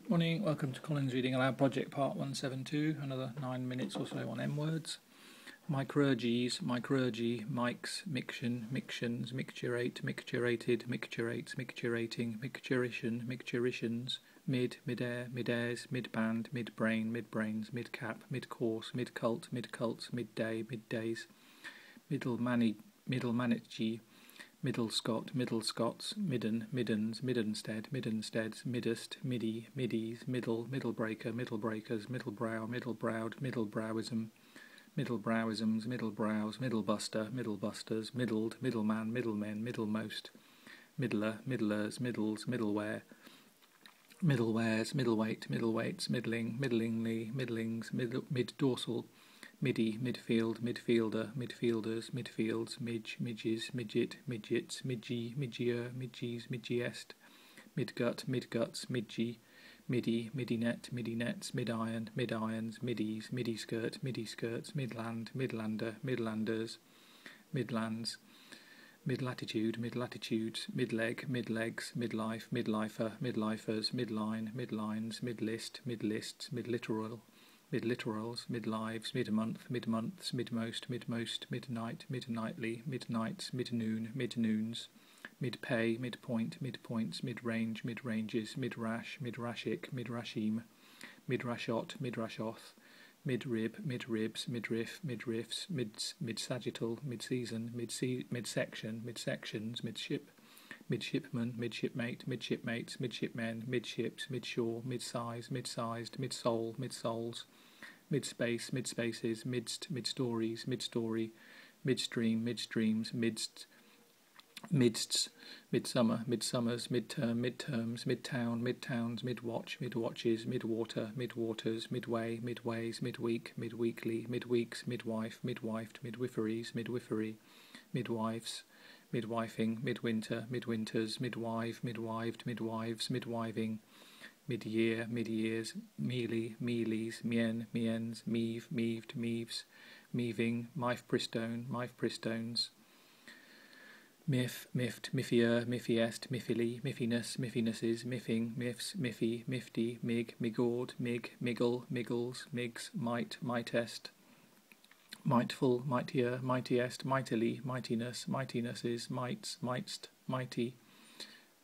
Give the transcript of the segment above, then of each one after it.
Morning, welcome to Colin's Reading Aloud Project Part 172, another 9 minutes or so on M words. MICRURGIES, MICRURGIE, mics, miction, mictions, micturate, micturated, micturates, micturating, micturition, micturitions, mid, midair, midairs, midband, midbrain, midbrains, midcap, midcourse, midcult, midcults, midday, middays, middle manage, Middle Scot, Middle Scots, Midden, Middens, Middenstead, Middensteads, Middest, Midi, Middies, Middle, Middlebreaker, Middlebreakers, Middlebrow, Middlebrowed, Middlebrowism, Middlebrowisms, Middlebrows, Middlebuster, Middlebusters, Middled, Middleman, Middlemen, Middlemost, Middler, Middlers, Middles, Middleware, Middlewares, Middleweight, Middleweights, Middling, Middlingly, Middlings, Mid-dorsal, Midi, midfield, midfielder, midfielders, midfields, midge, midges, midget, midgets, midgie, midgier, midgies, midgiest, midgut, midguts, midgie, midi, midinet, midinets, midiron, midirons, middies, midiskirt, midiskirts, midland, midlander, midlanders, midlands, midlatitude, midlatitudes, midleg, midlegs, midlife, midlifer, midlifers, midline, midlines, midlist, midlists, midliteral, midliterals, midlives, midmonth, midmonths, midmost, midmost, midnight, midnightly, midnights, midnoon, midnoons, midpay, midpoint, midpoints, midrange, midranges, midrash, midrashic, midrashim, midrashot, midrashoth, midrib, midribs, midriff, midriffs, midsagittal, midseason, midsection, midsections, midship, midshipman, midshipmate, midshipmates, midshipmen, midships, midshore, midsize, midsized, midsole, midsoles, midspace, midspaces, midstories, midstory, midstream, midstreams, midsts, midsummer, midsummers, midterm, midterms, midtown, midtowns, midwatch, midwatches, midwater, midwaters, midway, midways, midweek, midweekly, midweeks, midwife, midwifed, midwiferys, midwifery, midwives, midwifing, midwinter, midwinters, midwife, midwived, midwives, midwiving, midyear, midyears, mealy, mealies, mien, miens, meave, meaved, meaves, meaving, mifepristone, mifepristones, miff, miffed, miffier, miffiest, miffily, miffiness, miffinesses, miffing, miffs, miffy, mifty, mig, migord, mig, miggle, miggles, migs, might, mightest, mightful, mightier, mightiest, mightily, mightiness, mightinesses, mights, mightst, mighty,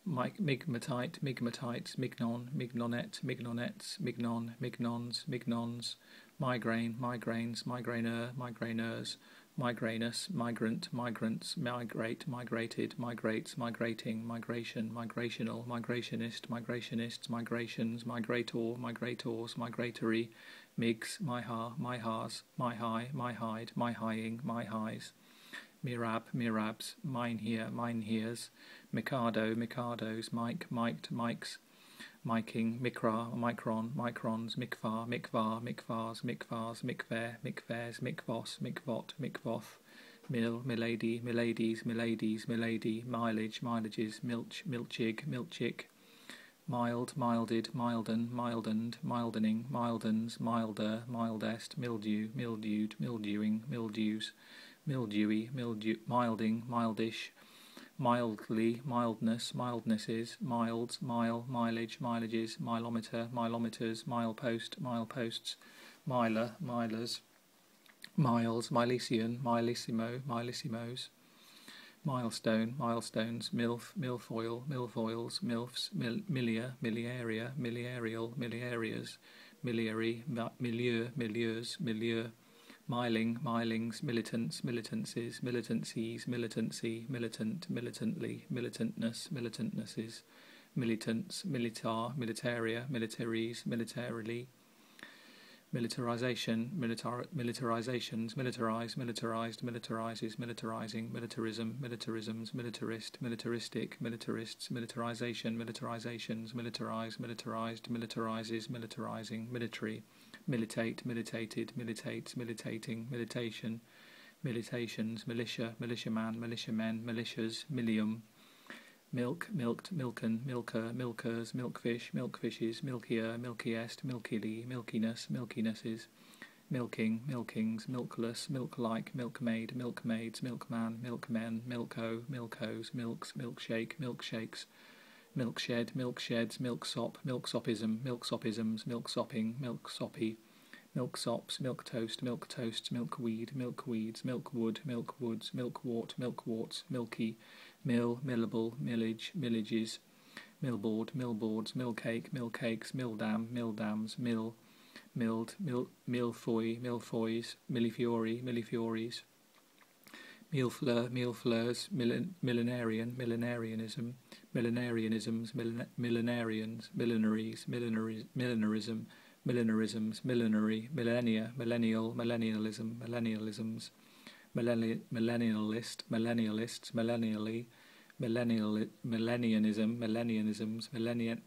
migmatite, migmatites, mignon, mignonet, mignonets, mignon, mignons, mignons, migraine, migraines, migraineur, migraineurs, migrainous, migrant, migrants, migrate, migrated, migrates, migrating, migration, migrational, migrationist, migrationists, migrations, migrator, migrators, migratory, migs, myha, myhas, my high, my hide, my highing, my highs, mirab, mirabs, mine here, mine heres, mikado, mikados, mike, miked, mikes, miking, micra, micron, microns, mikvar, mikvar, mikvars, mikvars, mikver, mikvers, mikvos, mikvot, mikvoth, mill, milady, miladies, miladies, milady, mileage, mileages, milch, milchig, milchick, mild, milded, milden, mildened, mildening, mildens, milder, mildest, mildew, mildewed, mildewing, mildews, mildewy, milding, mildish, mildly, mildness, mildnesses, milds, mile, mileage, mileages, milometer, milometers, milepost, mileposts, miler, milers, miles, milesian, milissimo, milissimos, milestone, milestones, milf, milfoil, milfoils, milfs, millia, miliaria, miliarial, miliarias, miliary, milieu, milieux, milieu, miling, milings, militants, militancies, militancies, militancy, militant, militantly, militantness, militantnesses, militants, militar, militaria, militaries, militarily, militarization, militarizations, militarize, militarized, militarizes, militarizing, militarism, militarisms, militarist, militaristic, militarists, militarization, militarizations, militarize, militarized, militarizes, militarizing, military, militate, militated, militates, militating, militation, militations, militia, militiaman, militiamen, militias, milium, milk, milked, milken, milker, milkers, milkfish, milkfishes, milkier, milkiest, milkily, milkiness, milkinesses, milking, milkings, milkless, milk-like, milkmaid, milkmaids, milkman, milkmen, milko, milkos, milks, milkshake, milkshakes, milkshed, milksheds, milksop, milksopism, milksopisms, milksopping, milksoppy, milksops, milktoast, milktoasts, milkweed, milkweeds, milkwood, milkwoods, milkwort, milkworts, milky, mill, millable, millage, millages, millboard, millboards, millcake, millcakes, milldam, milldams, mill, milled, millfoy, millfoys, millifiori, millifuries, millefleur, millefleurs, millenarian, millenarianism, millenarianisms, millenarians, millenaries, millenarism, millenarisms, millenary, millennia, millennial, millennialism, millennialisms, millennialist, millennialists, millennially, millennianism, millennianisms, millenniarism,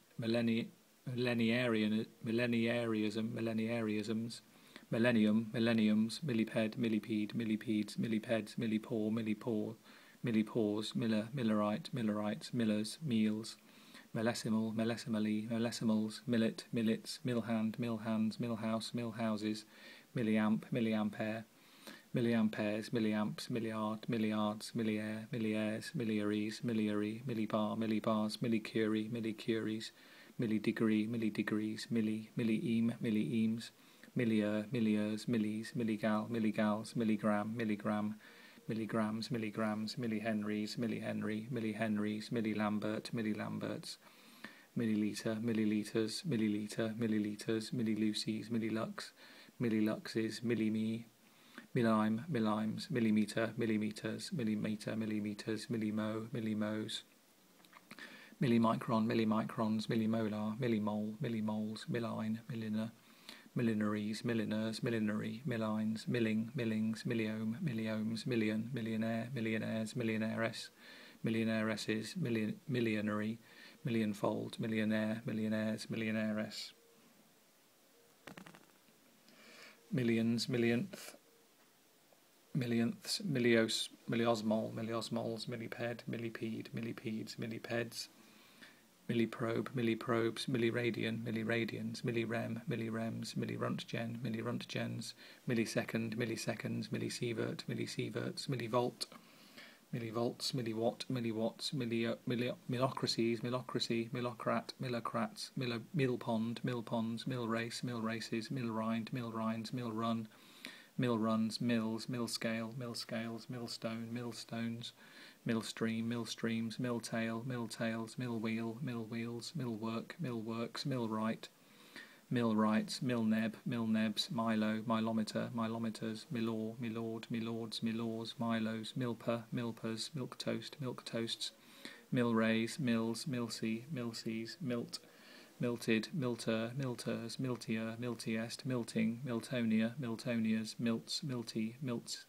millenniarisms, millennium, millenniums, milliped, millipede, millipedes, millipeds, millipore, millipore, millipores, miller, millerite, millerites, millers, meals, millesimal, millesimally, millesimals, millet, millets, millhand, millhands, millhouse, millhouses, milliamp, milliampere, milliamperes, milliamps, milliard, milliards, milliaire, milliaires, milliaries, milliary, millibar, millibars, millicurie, millicuries, millidegree, millidegrees, millieem, millieems, millier, milliers, millies, milligal, milligals, milligram, milligram, milligrams, milligrams, millihenries, millihenry, millihenries, millilambert, millilamberts, milliliter, milliliters, milliliter, milliliters, millilucies, millilux, milliluxes, millime, millime, millimes, millimeter, millimeters, millimeter, millimeters, millimo, millimos, millimicron, millimicrons, millimolar, millimole, millimoles, milline, milliner, millenaries, milliners, millinary, millines, milling, millings, milliome, milliomes, million, millionaire, millionaires, millionaireess, millionairesses, millionary, millionfold, millionaire, millionaires, millionairess, millions, millionth, millionths, millios, milliosmol, milliosmols, milliped, millipede, millipedes, millipeds, milliprobe, milliprobes, milliradian, milliradians, millirem, millirems, millirontgen, millirontgens, millisecond, milliseconds, millisievert, millisieverts, millivolt, millivolts, milliwatt, milliwatts, millocracies, millocracy, millocrat, millocrats, millpond, millponds, millrace, millraces, millrind, millrinds, millrun, millruns, mills, millscale, millscales, millstone, millstones, millstream, millstreams, milltail, milltails, millwheel, millwheels, millwork, millworks, millwright, millwrights, millneb, millnebs, milo, milometer, milometers, milor, milord, milords, milors, milos, milper, milpers, milktoast, milktoasts, millrays, mills, milsey, milseys, milt, milted, milter, milters, miltier, miltiest, milting, miltonia, miltonias, milts, milty, milts,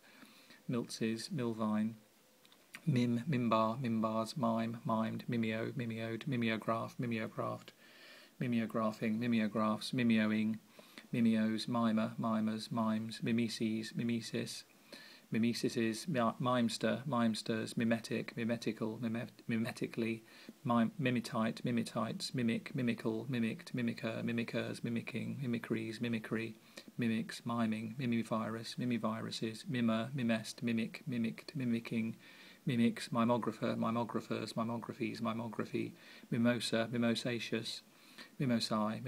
miltses, milvine, mim, mimbar, mimbars, mime, mimed, mimeo, mimeode, mimeograph, mimeographed, mimeographing, mimeographs, mimeoing, mimeos, mimer, mimers, mimes, mimeses, mimesis, mimesises, mimester, mimesters, mimetic, mimetical, mimetically, mimetite, mimetites, mimic, mimical, mimicked, mimicker, mimickers, mimicking, mimicries, mimicry, mimics, miming, mimivirus, mimiviruses, mimmer, mimest, mimic, mimicked, mimicking, mimics, mimographer, mimographers, mimographies, mimography, mimosa, mimosaceous, mimosae,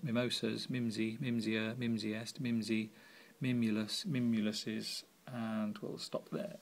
mimosas, mimsy, mimsier, mimsiest, mimsy, mimulus, mimuluses, and we'll stop there.